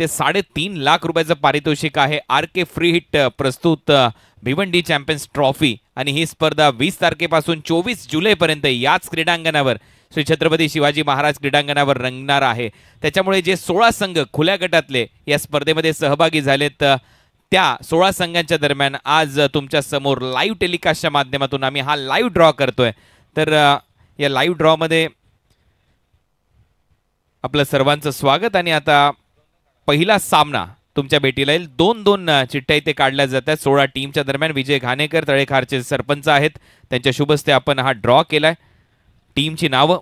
ते 3.5 लाख रुपयाचं पारितोषिक आहे. RK फ्री हिट प्रस्तुत भिवंडी चॅम्पियन्स ट्रॉफी आणि ही स्पर्धा 20 तारखेपासून 24 जुलैपर्यंत याच क्रीडांगणावर श्री छत्रपती शिवाजी महाराज क्रीडांगणावर रंगणार आहे. त्याच्यामुळे जे 16 संघ खुल्या गटातले या स्पर्धेमध्ये सहभागी झालेत त्या 16 संघांच्या दरम्यान आज तुमच्या समोर लाईव्ह टेलिकास्टच्या माध्यमातून आम्ही हा लाईव्ह ड्रॉ करतोय. तर या लाईव्ह ड्रॉमध्ये आपलं सर्वांचं स्वागत. आणि आता पहिला सामना तुमच्या भेटीला येईल. 2-2 चिठ्ठ्या इथे काढल्या जातात 16 टीमच्या दरम्यान. विजय घाणेकर तळेखारचे सरपंच आहेत, त्यांच्या शुभ हस्ते आपण हा ड्रॉ केलाय. टीमची नावं: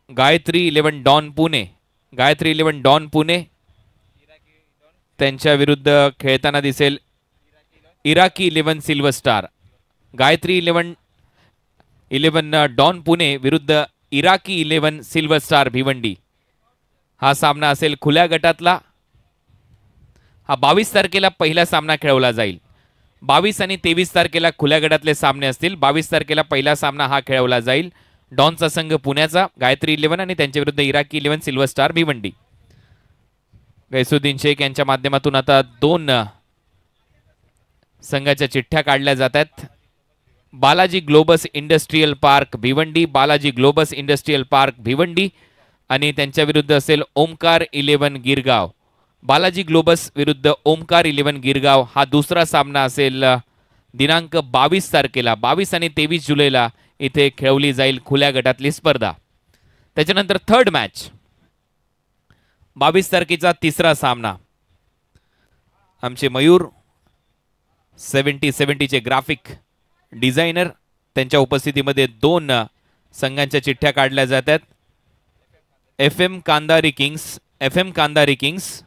गायत्री 11 डॉन पुणे. गायत्री 11 डॉन पुणे. त्यांच्या विरुद्ध खेळताना दिसेल Iraqi 11 silver star. Gayatri 11 don Pune विरुद्ध इराकी 11 सिल्वर स्टार भिवंडी. हा सामना असेल खुल्या गटातला. हा 22 तारखेला पहिला सामना खेळवला जाईल. 22 आणि 23 तारखेला खुल्या गटातले सामने असतील. 22 तारखेला पहिला सामना हा खेळवला जाईल. डॉनचा संघ पुण्याचा गायत्री 11 आणि त्यांच्या विरुद्ध Iraqi 11 silver star Bhiwandi. Ghaisuddin Shaikh यांच्या माध्यमातून आता 2 संघाच्या चिठ्ठ्या काढल्या जातात. Balaji Globus industrial park Bhiwandi. Balaji Globus industrial park Bhiwandi आणि त्यांच्या विरुद्ध असेल ओमकार 11 गिरगाव. बालाजी ग्लोबस विरुद्ध ओमकार 11 गिरगाव हा दुसरा सामना असेल दिनांक 22 तारखेला. 22 आणि 23 जुलैला इथे खेळवली जाईल खुल्या गटातली स्पर्धा. त्याच्यानंतर थर्ड मॅच 22 तारखेचा तिसरा सामना. आमचे मयूर 70 चे ग्राफिक डिझायनर त्यांच्या उपस्थितीमध्ये 2 संघांच्या चिठ्ठ्या काढल्या जातात. FM कांदारी किंग्स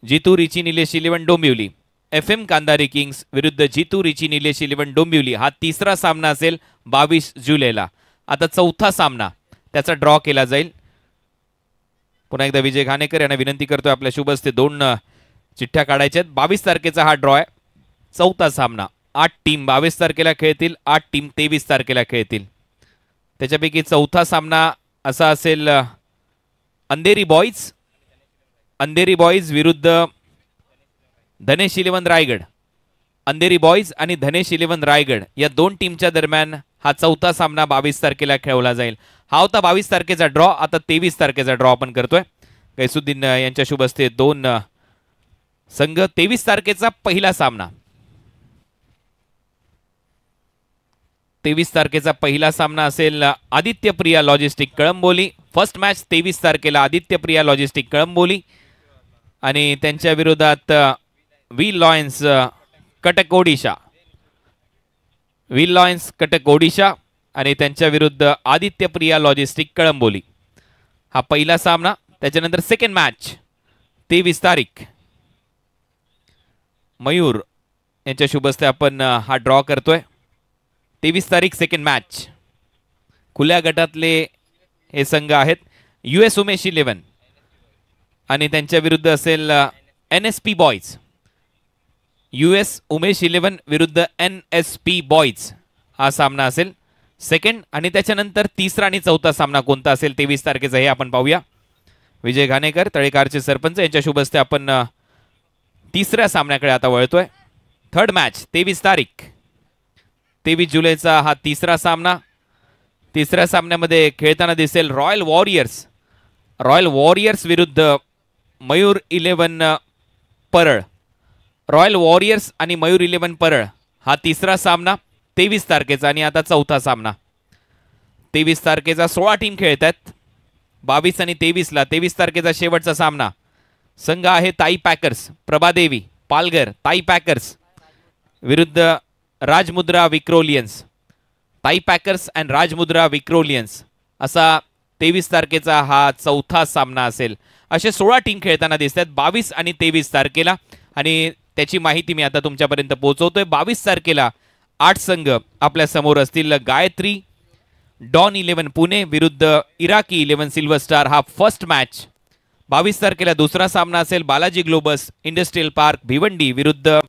जितू रिची निलेश 11 डोंबिवली. FM कांदारी किंग्स विरुद्ध जितू रिची निलेश 11 डोंबिवली हा तिसरा सामना असेल 22 जुलैला. आता चौथा सामना त्याचा ड्रॉ केला जाईल. पुन्हा एकदा विजय घाणेकर यांना विनंती करतोय आपल्या शुभ हस्ते 2 चिठ्ठ्या काढायच्या आहेत. 22 तारखेचा हा ड्रॉ आहे. चौथा सामना 8 टीम 22 तारखेला खेळतील, 8 टीम 23 तारखेला खेळतील. त्याच्यापैकी चौथा सामना असा असेल अंधेरी बॉईज विरुद्ध धनेश 11 रायगड. अंधेरी बॉईज आणि धनेश 11 रायगड या 2 टीमच्या दरम्यान हा चौथा सामना 22 तारखेला खेळवला जाईल. हा होता 22 तारखेचा ड्रॉ. आता 23 तारखेचा ड्रॉ आपण करतोय. गैसुद्दीन यांच्या शुभ हस्ते 2 संघ. 23 तारखेचा पहिला सामना. 23 तारखेचा पहिला सामना असेल Aditya Priya logistic Kalamboli. First match 23 तारखेला आदित्य प्रिया लॉजिस्टिक कळंबोली आणि त्यांच्या विरोधात व्हील लॉयन्स कटक ओडिशा आणि त्यांच्या विरुद्ध आदित्य प्रिया लॉजिस्टिक कळंबोली. हा पहिला सामना. त्याच्यानंतर सेकंड मॅच 23 तारीख मयूर यांच्या शुभ हस्ते आपण हा ड्रॉ करतोय. 23 तारीख सेकंड मॅच. खुल्या गटातले हे संघ आहेत US उमेश 11 आणि त्यांच्या विरुद्ध असेल NSP बॉईज. US उमेश 11 विरुद्ध NSP बॉईज हा सामना असेल सेकंड. आणि त्याच्यानंतर तिसरा आणि चौथा सामना कोणता असेल 23 तारखेचा हे आपण पाहूया. विजय घाणेकर तळेकारचे सरपंच यांच्या शुभ हस्ते आपण तिसऱ्या सामन्याकडे आता वळतोय. थर्ड मॅच 23 तारीख 23 जुलैचा हा तिसरा सामना. तिसऱ्या सामन्यामध्ये खेळताना दिसेल रॉयल वॉरियर्स विरुद्ध मयूर 11 परळ. रॉयल वॉरियर्स आणि मयूर 11 परळ हा तिसरा सामना 23 तारखेचा. आणि आता चौथा सामना 23 तारखेचा 16 टीम खेळत आहेत. 22 आणि 23ला 23 तारखेचा शेवटचा सामना. संघ आहे ताई पॅकर्स प्रभादेवी पालघर. ताई पॅकर्स विरुद्ध राजमुद्रा विक्रोलियन्स. ताई पॅकर्स अँड राजमुद्रा विक्रोलियन्स असा 23 तारखेचा हा चौथा सामना असेल. असे 16 टीम खेळताना दिसतात 22 आणि 23 तारखेला आणि त्याची माहिती मी आता तुमच्यापर्यंत पोहोचवतोय. 22 तारखेला 8 संघ आपल्या समोर असतील. गायत्री डॉन 11 पुणे विरुद्ध इराकी 11 सिल्वर स्टार हा फर्स्ट मॅच. 22 तारखेला दुसरा सामना असेल Balaji Globus industrial park Bhiwandi विरुद्ध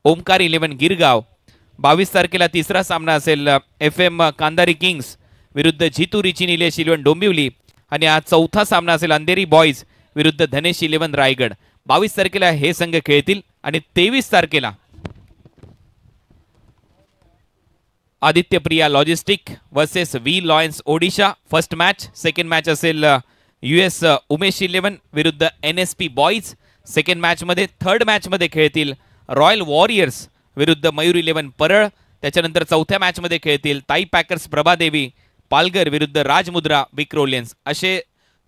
ओमकार 11 गिरगाव. 22 तारखेला तिसरा सामना असेल FM कांदारी किंग्स विरुद्ध जितू रिची निलेश 11 डोंबिवली आणि हा चौथा सामना असेल अंधेरी बॉईज विरुद्ध धनेश 11 रायगड. 22 तारखेला हे संघ खेळतील आणि 23 तारखेला Aditya Priya logistic versus V Lions Odisha first match. Second match असेल US उमेश 11 विरुद्ध NSP बॉईज सेकंड मॅच मध्ये. थर्ड मॅच मध्ये खेळतील रॉयल वॉरियर्स विरुद्ध मयूर 11 परळ. त्याच्यानंतर चौथ्या मॅच मध्ये खेळतील ताई पॅकर्स प्रभादेवी पालघर विरुद्ध राजमुद्रा विक्रोलियन्स. असे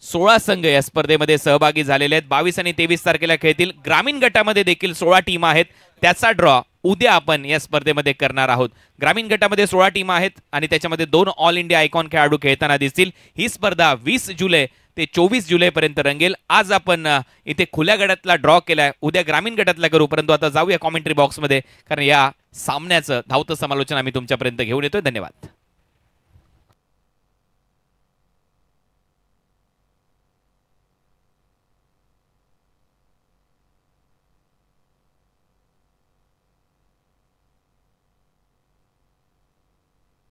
16 संघ या स्पर्धेमध्ये सहभागी झालेले आहेत. 22 आणि 23 तारखेला खेळतील. ग्रामीण गटामध्ये देखील 16 टीम आहेत. त्याचा ड्रॉ उद्या आपण या स्पर्धेमध्ये करणार आहोत. ग्रामीण गटामध्ये 16 टीम आहेत आणि त्याच्यामध्ये 2 ऑल इंडिया आयकॉन खेळाडू खेळताना दिसतील. ही स्पर्धा 20 जुलै ते 24 जुलैपर्यंत रंगेल. आज आपण इथे खुल्या गटातला ड्रॉ केलाय, उद्या ग्रामीण गटातला करू. परंतु आता जाऊया कॉमेंट्री बॉक्समध्ये, कारण या सामन्याचं धावतं समालोचन आम्ही तुमच्यापर्यंत घेऊन येतोय. धन्यवाद.